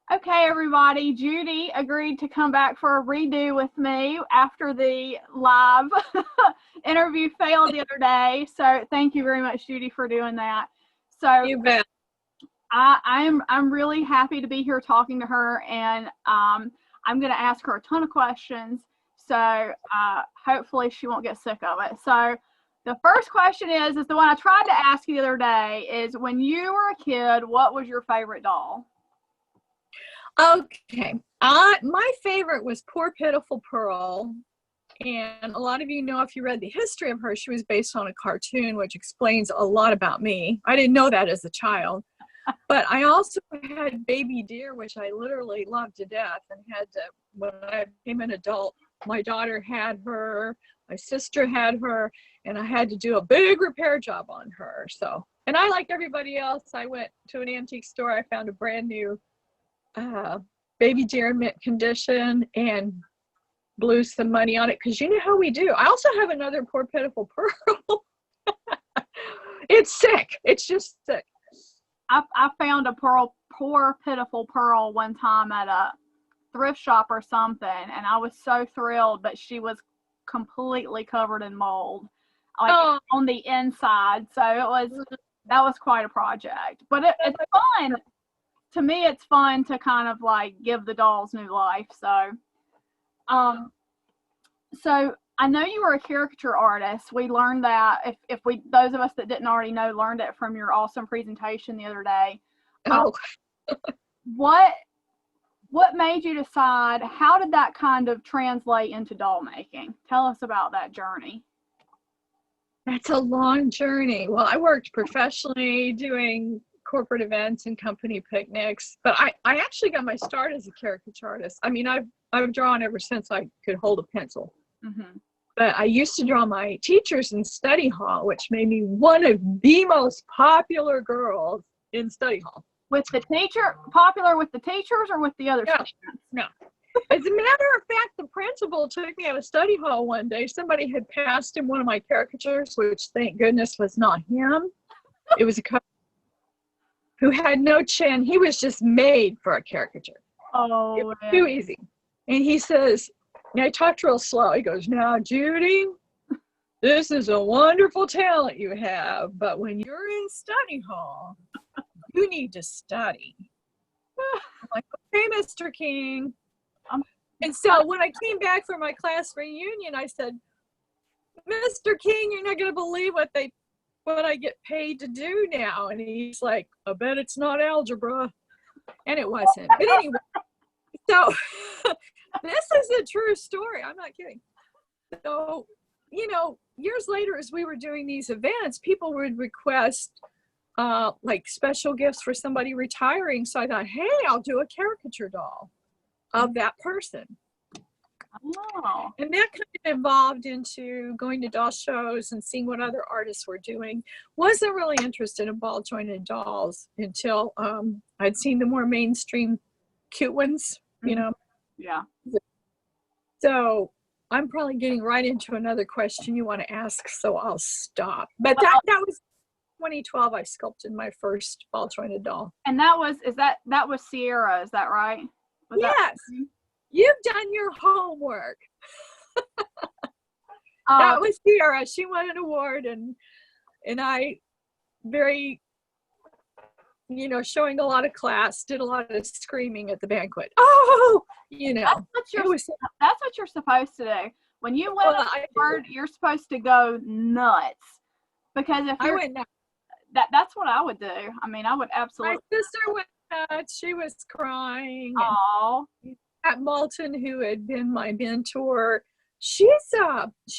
Okay, everybody, Judy agreed to come back for a redo with me after the live interview failed the other day. So thank you very much, Judy, for doing that. So You bet. I'm really happy to be here talking to her, and I'm going to ask her a ton of questions. So hopefully she won't get sick of it. So the first question is the one I tried to ask you the other day is, when you were a kid, what was your favorite doll? Okay. My favorite was Poor Pitiful Pearl. And a lot of you know, if you read the history of her, she was based on a cartoon, which explains a lot about me. I didn't know that as a child. But I also had Baby Deer, which I literally loved to death, and had to, when I became an adult, my daughter had her, my sister had her, and I had to do a big repair job on her. So, and I, like everybody else, I went to an antique store. I found a brand new Baby Deer in mint condition and blew some money on it, because you know how we do. I also have another Poor Pitiful Pearl. It's sick. It's just sick. I found a Poor Pitiful Pearl one time at a thrift shop or something, and I was so thrilled, but she was completely covered in mold, like on the inside. So that was quite a project. But it's fun. To me, it's fun to kind of like give the dolls new life. So I know you were a caricature artist. We learned that, if we, those of us that didn't already know, learned it from your awesome presentation the other day. What made you decide? How did that kind of translate into doll making? Tell us about that journey. That's a long journey. Well, I worked professionally doing corporate events and company picnics, but I actually got my start as a caricature artist. I mean, I've drawn ever since I could hold a pencil. Mm-hmm. But I used to draw my teachers in study hall, which made me one of the most popular girls in study hall. With the teacher, popular with the teachers or with the other students? No. As a matter of fact, the principal took me out of study hall one day. Somebody had passed him one of my caricatures, which thank goodness was not him. It was a couple who had no chin. He was just made for a caricature. Oh, it was too easy. And he says, and I talked real slow. He goes, "Now, Judy, this is a wonderful talent you have, but when you're in study hall, you need to study." I'm like, "Okay, Mr. King." And so when I came back for my class reunion, I said, "Mr. King, you're not going to believe what I get paid to do now." And he's like, "I bet it's not algebra." And it wasn't. But anyway, so this is a true story. I'm not kidding. So, years later, as we were doing these events, people would request like special gifts for somebody retiring. So I thought, hey, I'll do a caricature doll of that person. Oh. And that kind of evolved into going to doll shows and seeing what other artists were doing. Wasn't really interested in ball jointed dolls until I'd seen the more mainstream cute ones, Yeah. So I'm probably getting right into another question you want to ask, so I'll stop. But that was 2012. I sculpted my first ball jointed doll. And that was Sierra, is that right? Yes. You've done your homework. That was Sierra. She won an award, and I very, showing a lot of class, did a lot of screaming at the banquet. Oh, that's what you're supposed to do. When you win an award, you're supposed to go nuts, because if you're, that's what I would do. I mean, I would absolutely. My sister went nuts. She was crying. Oh. Pat Moulton, who had been my mentor, she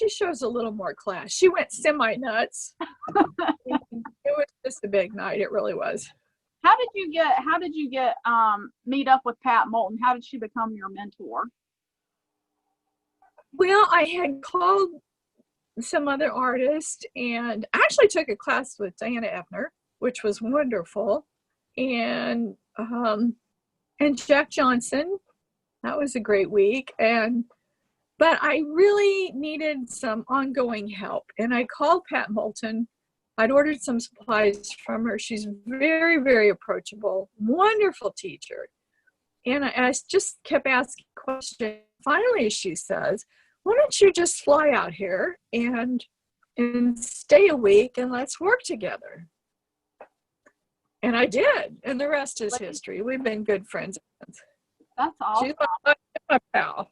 shows a little more class. She went semi-nuts. It was just a big night. It really was. How did you get meet up with Pat Moulton? How did she become your mentor? Well, I had called some other artists, and I actually took a class with Diana Effner, which was wonderful, and Jack Johnson. That was a great week. But I really needed some ongoing help. And I called Pat Moulton. I'd ordered some supplies from her. She's very, very approachable, wonderful teacher. And I just kept asking questions. Finally, she says, why don't you just fly out here and stay a week and let's work together. And I did. And the rest is history. We've been good friends. That's awesome. She's my pal.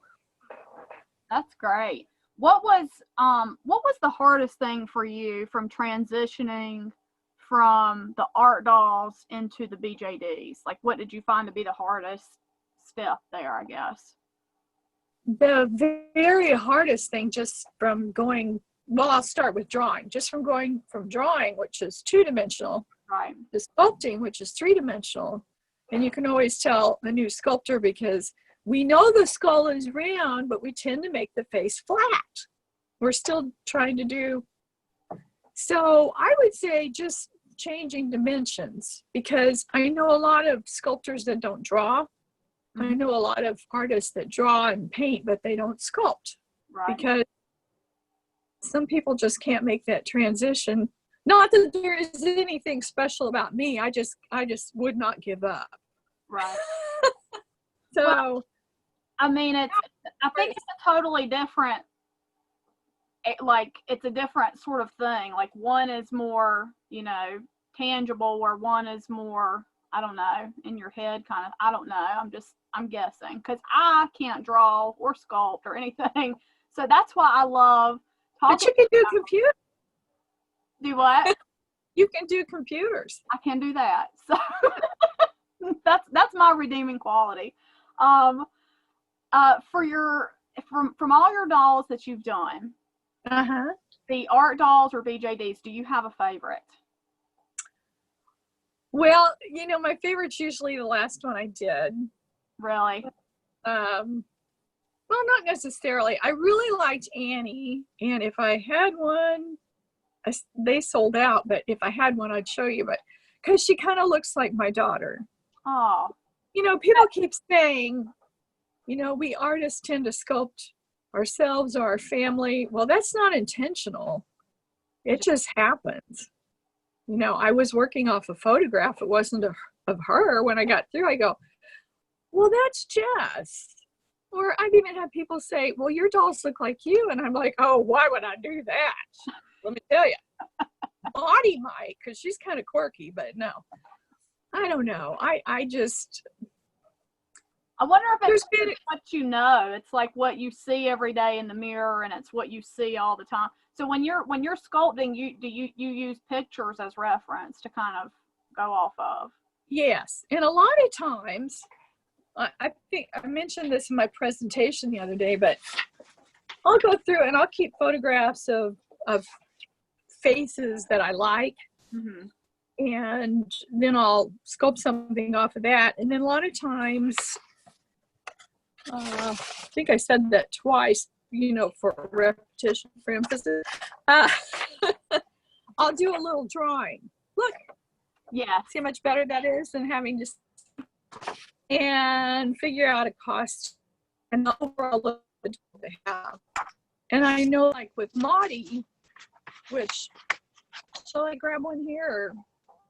That's great. What was the hardest thing for you from transitioning from the art dolls into the BJDs? Like, what did you find to be the hardest step there, I guess? The very hardest thing, just from going, well, I'll start with drawing. Just from going from drawing, which is 2-dimensional, right, to sculpting, which is 3-dimensional. And you can always tell a new sculptor because we know the skull is round, but we tend to make the face flat. We're still trying to do. So I would say just changing dimensions, because I know a lot of sculptors that don't draw. I know a lot of artists that draw and paint, but they don't sculpt. right, Because some people just can't make that transition. Not that there is anything special about me. I just would not give up. right. So, well, I mean, I think it's a totally different, it's a different sort of thing. Like, one is more, tangible, where one is more, I don't know, in your head kind of. I don't know. I'm guessing, because I can't draw or sculpt or anything. So that's why I love talking. But you can do computers. Do what? You can do computers. I can do that. So that's my redeeming quality. From all your dolls that you've done, the art dolls or BJDs, do you have a favorite? Well, my favorite's usually the last one I did. Really? Well, not necessarily. I really liked Annie, and if I had one, they sold out, but if I had one, I'd show you. But because she kind of looks like my daughter. Oh. People keep saying, we artists tend to sculpt ourselves or our family. Well, that's not intentional. It just happens. I was working off a photograph. It wasn't of her. When I got through, I go, well, that's Jess. Or I've even had people say, well, your dolls look like you. And I'm like, oh, why would I do that? Let me tell you. Maudie might, because she's kind of quirky, but no. I don't know. I wonder if it's what it's like what you see every day in the mirror, and it's what you see all the time. So when you're sculpting, you use pictures as reference to kind of go off of? Yes, and a lot of times, I think I mentioned this in my presentation the other day, but I'll go through and I'll keep photographs of faces that I like, and then I'll sculpt something off of that. And then a lot of times, I think I said that twice, for repetition, for emphasis. I'll do a little drawing. Look. Yeah. See how much better that is than having to and figure out a cost and the overall look they have. And I know, like with Maudie, which, shall I grab one here, or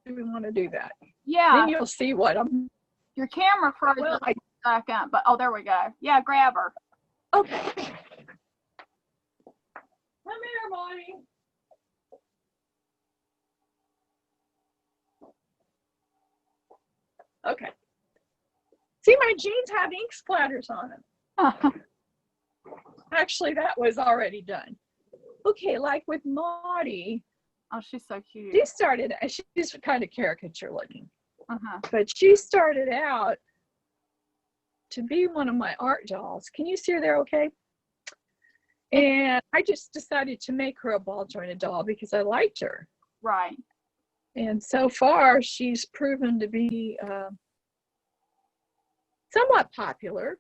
do we want to do that? Yeah. Then you'll see what I'm. Your camera froze a second, but there we go. Yeah, grab her. Okay. Come here, Maudie. Okay. See, my jeans have ink splatters on them. Actually, that was already done. Okay, like with Maudie. Oh, she's so cute. She's kind of caricature looking. Uh-huh. But she started out to be one of my art dolls. Can you see her there okay? And I just decided to make her a ball jointed doll because I liked her. Right. And so far, she's proven to be somewhat popular.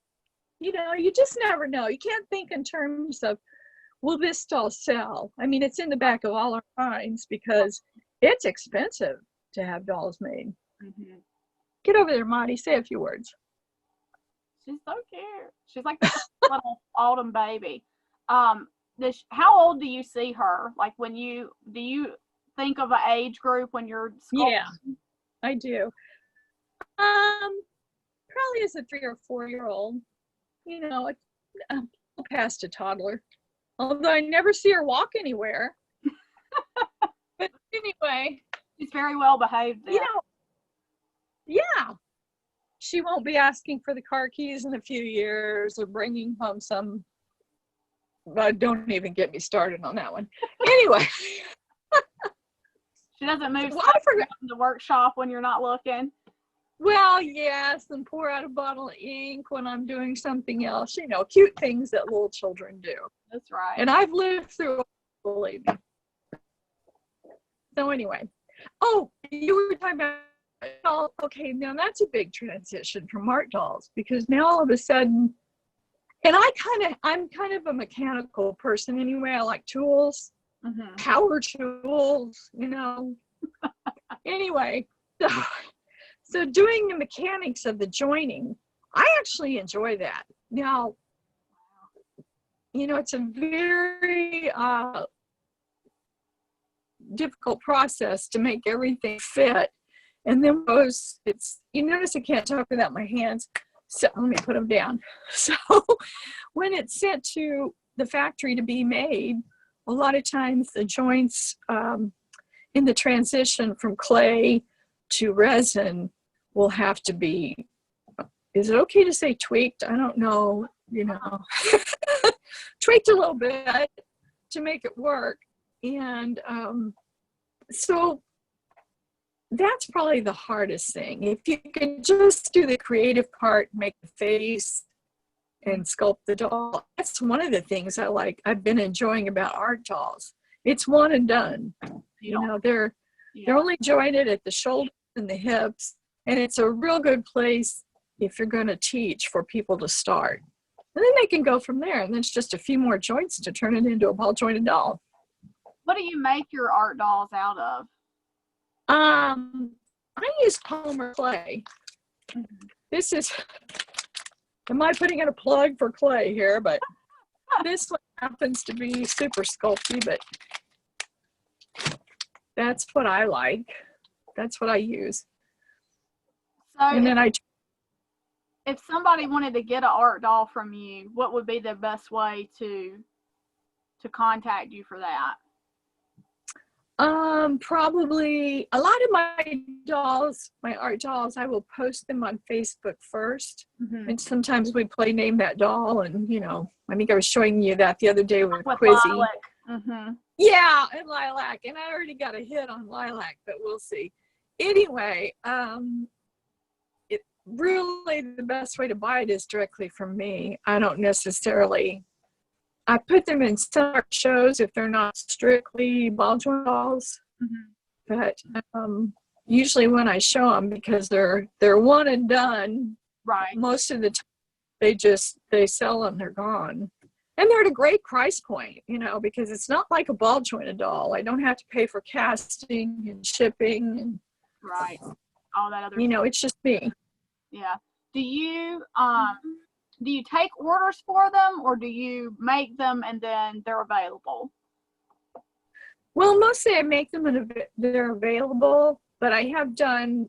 You just never know. You can't think in terms of, will this doll sell? I mean, it's in the back of all our minds because it's expensive to have dolls made. Mm-hmm. Get over there, Maudie. Say a few words. She's so cute. She's like this little autumn baby. How old do you see her? Like, do you think of an age group when you're sculpting? Yeah, I do. probably is a 3 or 4-year-old, you know, past a toddler. Although I never see her walk anywhere. But anyway. She's very well behaved then. You know, yeah. She won't be asking for the car keys in a few years or bringing home some. Don't even get me started on that one. Anyway. She doesn't move in the workshop when you're not looking. Well, yes, and pour out a bottle of ink when I'm doing something else. You know, cute things that little children do. That's right. And I've lived through it, believe me. So anyway. Oh, you were talking about, okay, now that's a big transition from art dolls, because now all of a sudden, and I'm kind of a mechanical person anyway. I like tools, power tools, you know. Anyway, so doing the mechanics of the joining, I actually enjoy that. Now, you know, it's a very difficult process to make everything fit. And then you notice I can't talk without my hands. So let me put them down. So when it's sent to the factory to be made, a lot of times the joints in the transition from clay to resin will have to be, is it okay to say tweaked? I don't know, you know, tweaked a little bit to make it work. And so that's probably the hardest thing. If you can just do the creative part, make the face and sculpt the doll, that's one of the things I've been enjoying about art dolls. It's one and done. You know, they're only jointed at the shoulders and the hips, and it's a real good place if you're going to teach for people to start. And then they can go from there, and then it's just a few more joints to turn it into a ball jointed doll. What do you make your art dolls out of? I use polymer clay. This is, am I putting in a plug for clay here? But this one happens to be super sculpty, but that's what I like. That's what I use. So and then if somebody wanted to get an art doll from you, what would be the best way to contact you for that? Probably a lot of my dolls, my art dolls, I will post them on Facebook first. And sometimes we play Name That Doll, and you know, I think I was showing you that the other day with Quizzy. Yeah, and Lilac, and I already got a hit on Lilac, but we'll see. Anyway, it really, the best way to buy it is directly from me. I don't necessarily, I put them in some shows if they're not strictly ball joint dolls, but usually when I show them, because they're one and done, right? Most of the time they sell them, they're gone, and they're at a great price point, you know, because it's not like a ball jointed doll. I don't have to pay for casting and shipping and all that other, you know, it's just me. Yeah. Do you take orders for them, or do you make them and then they're available? Well, mostly I make them and they're available, but I have done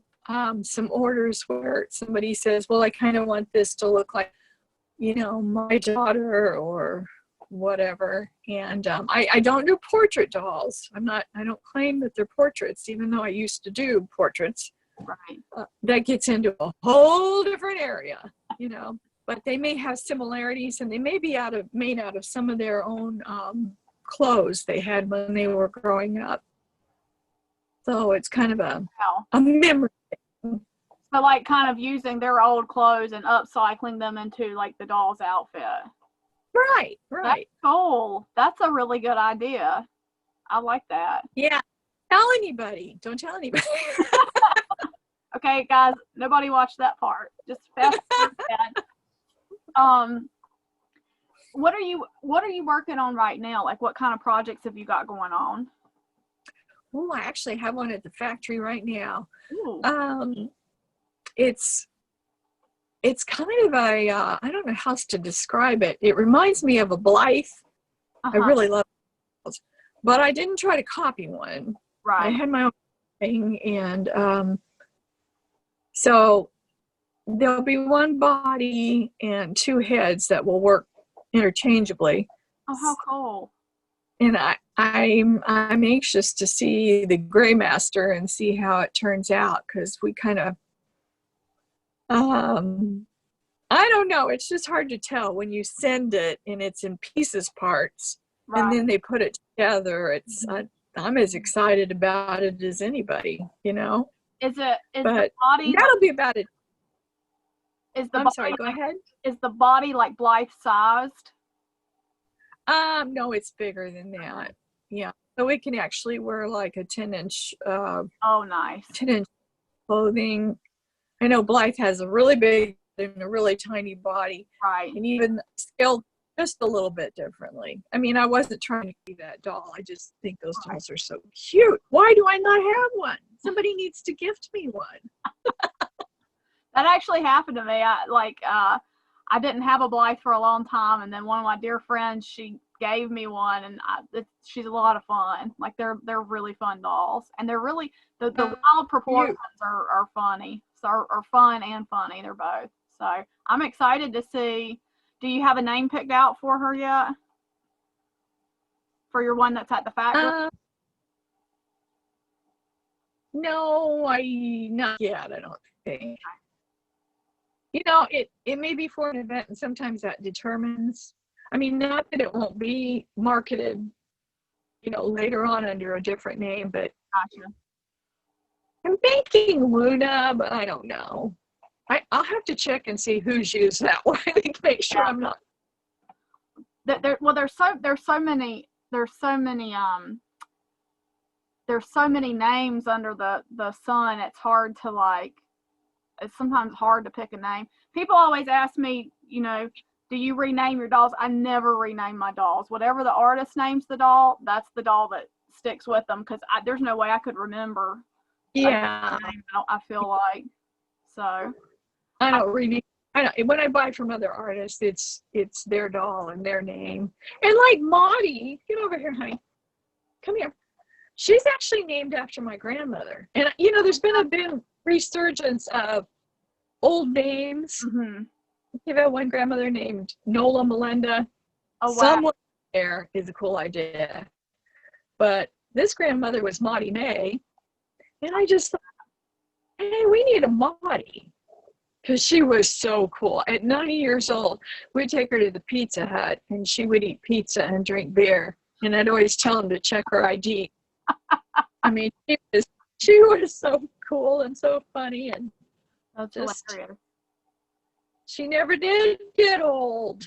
some orders where somebody says, well, I kind of want this to look like, you know, my daughter or whatever. And I don't do portrait dolls. I don't claim that they're portraits, even though I used to do portraits. Right. That gets into a whole different area, you know. But they may have similarities, and they may be made out of some of their own clothes they had when they were growing up. So it's kind of a memory. So like kind of using their old clothes and upcycling them into like the doll's outfit. Right. That's cool. That's a really good idea. I like that. Yeah. Don't tell anybody. Okay, guys, nobody watched that part. Just fast forward that. What are you working on right now? Like, what kind of projects have you got going on? Oh, I actually have one at the factory right now. Ooh. It's kind of a I don't know how else to describe it. It reminds me of a Blythe. I really love it, but I didn't try to copy one. Right. I had my own thing, and so there'll be one body and two heads that will work interchangeably. Oh, how cool. And I'm anxious to see the Gray Master and see how it turns out, because we kind of I don't know, it's just hard to tell when you send it and it's in pieces parts, Right. and then they put it together. It's I'm as excited about it as anybody, you know. Is but the body that'll be about it. I'm sorry, go ahead. Is the body like Blythe sized? No, it's bigger than that. Yeah. So it can actually wear like a 10-inch Oh, nice. 10-inch clothing. I know Blythe has a really big and a really tiny body. Right. And even scaled just a little bit differently. I mean, I wasn't trying to be that doll. I just think those dolls are so cute. Why do I not have one? Somebody needs to gift me one. That actually happened to me. I didn't have a Blythe for a long time, and then one of my dear friends, she gave me one, and she's a lot of fun. Like they're really fun dolls, and they're really the wild proportions are funny. So are fun and funny. They're both. So I'm excited to see. Do you have a name picked out for her yet? For your one that's at the factory? No, not yet. I don't think. You know, it may be for an event, and sometimes that determines. I mean, not that it won't be marketed, you know, later on under a different name, but Gotcha. I'm thinking Luna, but I don't know. I'll have to check and see who's used that one to make sure I'm not. There's so many names under the sun. It's hard to like. It's sometimes hard to pick a name. People always ask me, you know, do you rename your dolls? I never rename my dolls. Whatever the artist names the doll, that's the doll that sticks with them, because there's no way I could remember. Yeah. I feel like. So. I don't rename. I don't, when I buy from other artists, it's their doll and their name. And like Maudie, get over here, honey. Come here. She's actually named after my grandmother. And, you know, there's been a bit of resurgence of old names. Mm-hmm. Give out one grandmother named Nola Melinda. Oh, wow. Someone there is a cool idea. But this grandmother was Maudie May. And I just thought, hey, we need a Maudie. Because she was so cool. At 90 years old, we'd take her to the Pizza Hut, and she would eat pizza and drink beer. And I'd always tell them to check her ID. I mean, she was so cool and so funny, and that's just hilarious. She never did get old.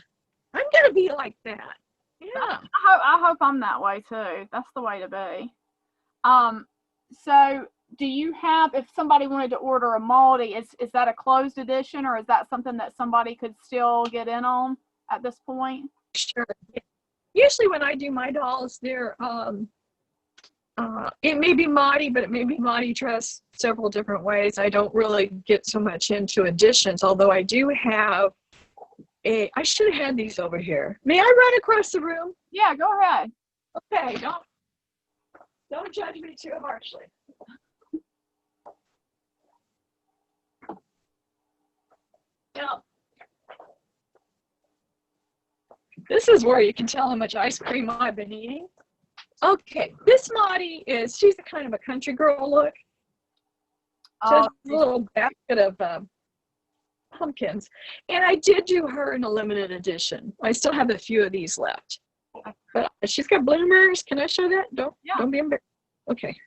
I'm gonna be like that. Yeah. I hope I'm that way too. That's the way to be. So do you have, if somebody wanted to order a Maudie, is that a closed edition, or is that something that somebody could still get in on at this point? Sure. Usually when I do my dolls, they're it may be Maudie, but it may be Maudie dressed several different ways. I don't really get so much into editions, although I do have I should have had these over here. May I run across the room? Yeah, go ahead. Okay, don't judge me too harshly. Now, this is where you can tell how much ice cream I've been eating. Okay, this Maudie she's a kind of a country girl look. She has a little basket of pumpkins. And I did do her in a limited edition. I still have a few of these left. But she's got bloomers. Can I show that? Don't be embarrassed. Okay.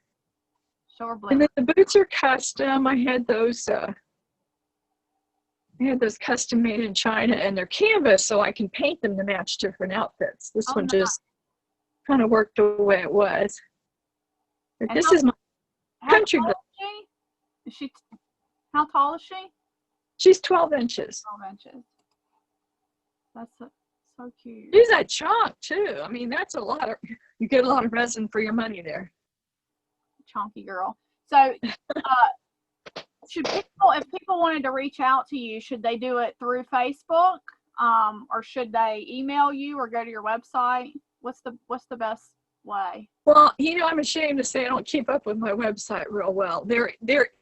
Show her bloomers. And then the boots are custom. I had those custom made in China, and they're canvas, so I can paint them to match different outfits. This one just kind of worked the way it was. But this is my country girl. How tall is she? She's 12 inches. 12 inches. That's so cute. She's a chunk too. I mean, that's a lot of, you get a lot of resin for your money there. Chunky girl. So if people wanted to reach out to you, should they do it through Facebook, or should they email you or go to your website? What's the best way? Well, I'm ashamed to say I don't keep up with my website real well. There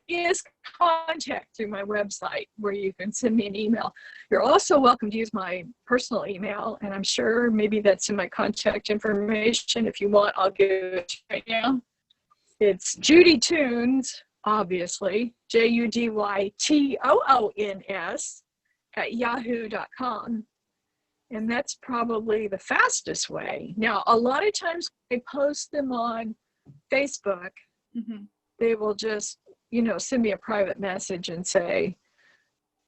is contact through my website where you can send me an email. You're also welcome to use my personal email, and I'm sure maybe that's in my contact information. If you want, I'll give it to you right now. It's Judy Tunes, obviously, JUDYTOONS @yahoo.com. And that's probably the fastest way. Now, a lot of times I post them on Facebook. Mm-hmm. They will just, send me a private message and say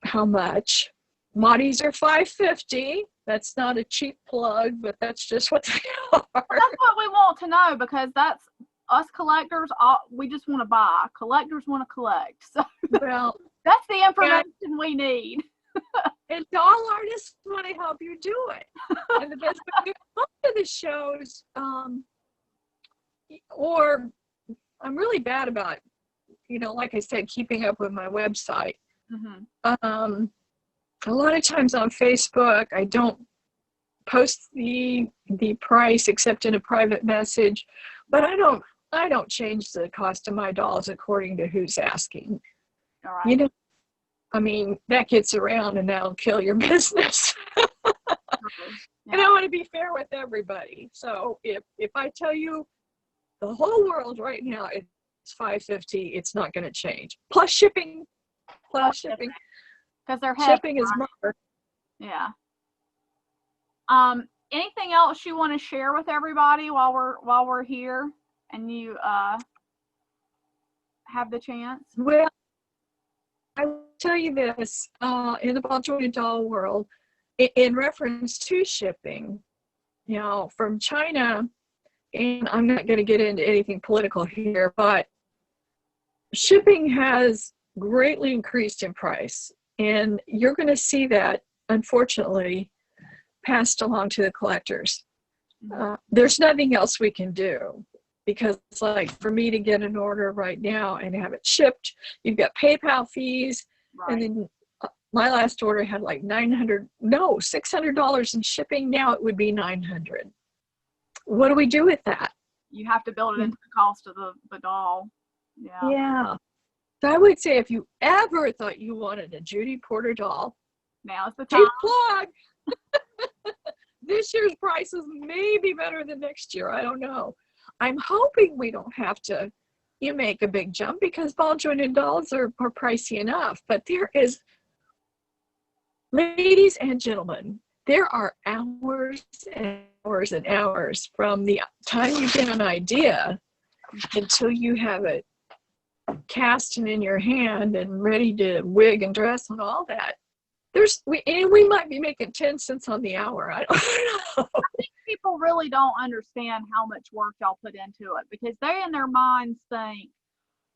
how much. Moddies are $5.50. That's not a cheap plug, but that's just what they are. Well, that's what we want to know, because that's us collectors. We just want to buy. Collectors want to collect. So Well, that's the information we need. And doll artists want to help you do it. And the best way to come to the shows, or I'm really bad about, like I said, keeping up with my website. Mm-hmm. A lot of times on Facebook, I don't post the price except in a private message, but I don't change the cost of my dolls according to who's asking. All right. That gets around and that'll kill your business. Yeah. And I want to be fair with everybody. So if I tell you the whole world right now it's $5.50, it's not going to change. Plus shipping. Because they're heavy. Shipping is more. Yeah. Anything else you want to share with everybody while we're here and you have the chance? Well, I will tell you this, in the ball jointed doll world, in reference to shipping, from China, and I'm not going to get into anything political here, but shipping has greatly increased in price. And you're going to see that, unfortunately, passed along to the collectors. There's nothing else we can do. Because like for me to get an order right now and have it shipped, you've got PayPal fees. Right. And then my last order had like $600 in shipping. Now it would be $900. What do we do with that? You have to build it into the cost of the doll. Yeah. Yeah. So I would say if you ever thought you wanted a Judy Porter doll, now's the time. cheap plug. This year's prices may be better than next year. I don't know. I'm hoping we don't have to make a big jump because ball jointed dolls are pricey enough. But there is, ladies and gentlemen, there are hours and hours and hours from the time you get an idea until you have it cast and in your hand and ready to wig and dress and all that. We might be making 10 cents on the hour. I don't know. I think people really don't understand how much work y'all put into it, because they in their minds think,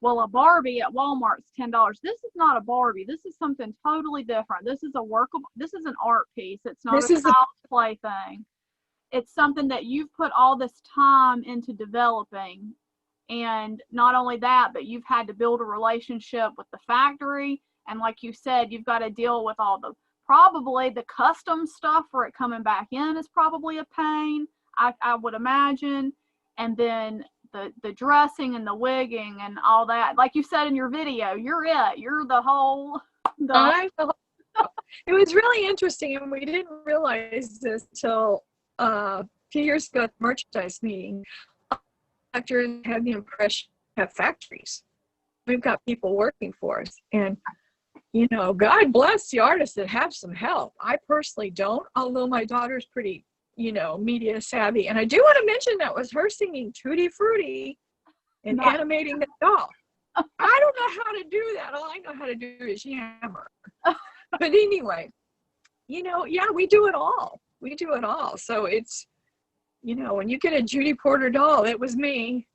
well, a Barbie at Walmart's $10. This is not a Barbie. This is something totally different. This is this is an art piece. It's not a child's play thing. It's something that you've put all this time into developing. And not only that, but you've had to build a relationship with the factory. And like you said, you've got to deal with probably the custom stuff for it coming back in is probably a pain, I would imagine. And then the dressing and the wigging and all that. Like you said in your video, you're the whole. It was really interesting, and we didn't realize this till a few years ago at the merchandise meeting. Actors had the impression we have factories. We've got people working for us. And God bless the artists that have some help. I personally don't, although my daughter's pretty, media savvy. And I do want to mention that was her singing Tutti Frutti and animating the doll. I don't know how to do that. All I know how to do is yammer. But anyway, we do it all. We do it all. So it's, when you get a Judy Porter doll, it was me.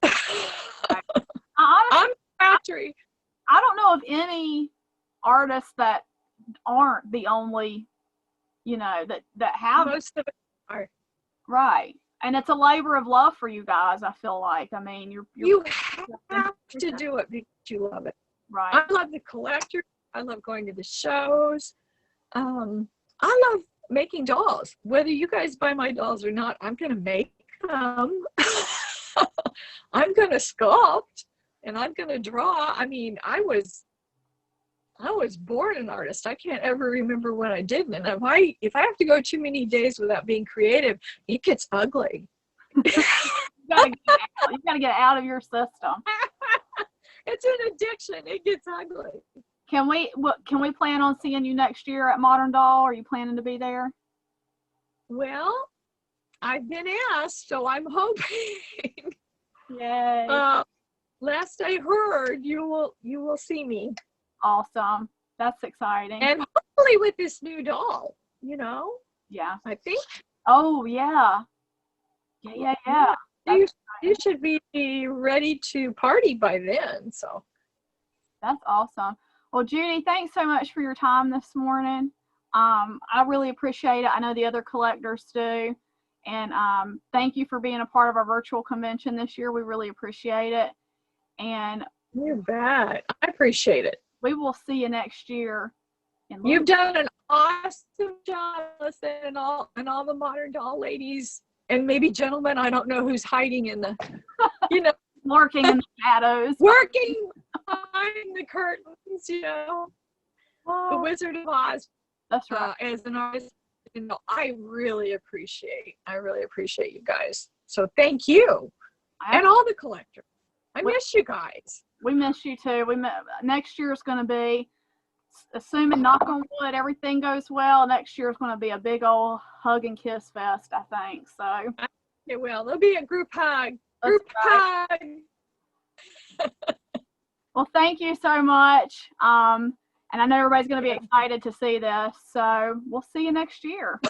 I'm factory. I don't know of any artists that aren't the only, that have. Most of it are. Right. And it's a labor of love for you guys, I feel like. I mean, you have to do it because you love it. Right. I love the collector. I love going to the shows. I love making dolls. Whether you guys buy my dolls or not, I'm going to make them. I'm going to sculpt and I'm going to draw. I mean, I was born an artist. I can't ever remember when I didn't. And if I have to go too many days without being creative, it gets ugly. You gotta get it out of your system. It's an addiction. It gets ugly. Can we plan on seeing you next year at Modern Doll? Are you planning to be there? Well, I've been asked, so I'm hoping. Yay. Last I heard, you will see me. Awesome. That's exciting. And hopefully with this new doll, you know? Yeah. I think. Oh, yeah. Yeah. You should be ready to party by then, so. That's awesome. Well, Judy, thanks so much for your time this morning. I really appreciate it. I know the other collectors do. And thank you for being a part of our virtual convention this year. We really appreciate it. And you bet. I appreciate it. We will see you next year. You've done an awesome job, Melissa, and all the Modern Doll ladies and maybe gentlemen. I don't know who's hiding in the, lurking in the shadows, working behind the curtains. The Wizard of Oz. That's right. As an artist, I really appreciate you guys. So thank you, and all the collectors. I miss you guys. We miss you too. Next year is going to be, assuming knock on wood, everything goes well. Next year is going to be a big old hug and kiss fest, I think. So it will. There'll be a group hug. Hug. Well, thank you so much. And I know everybody's going to be excited to see this. So we'll see you next year.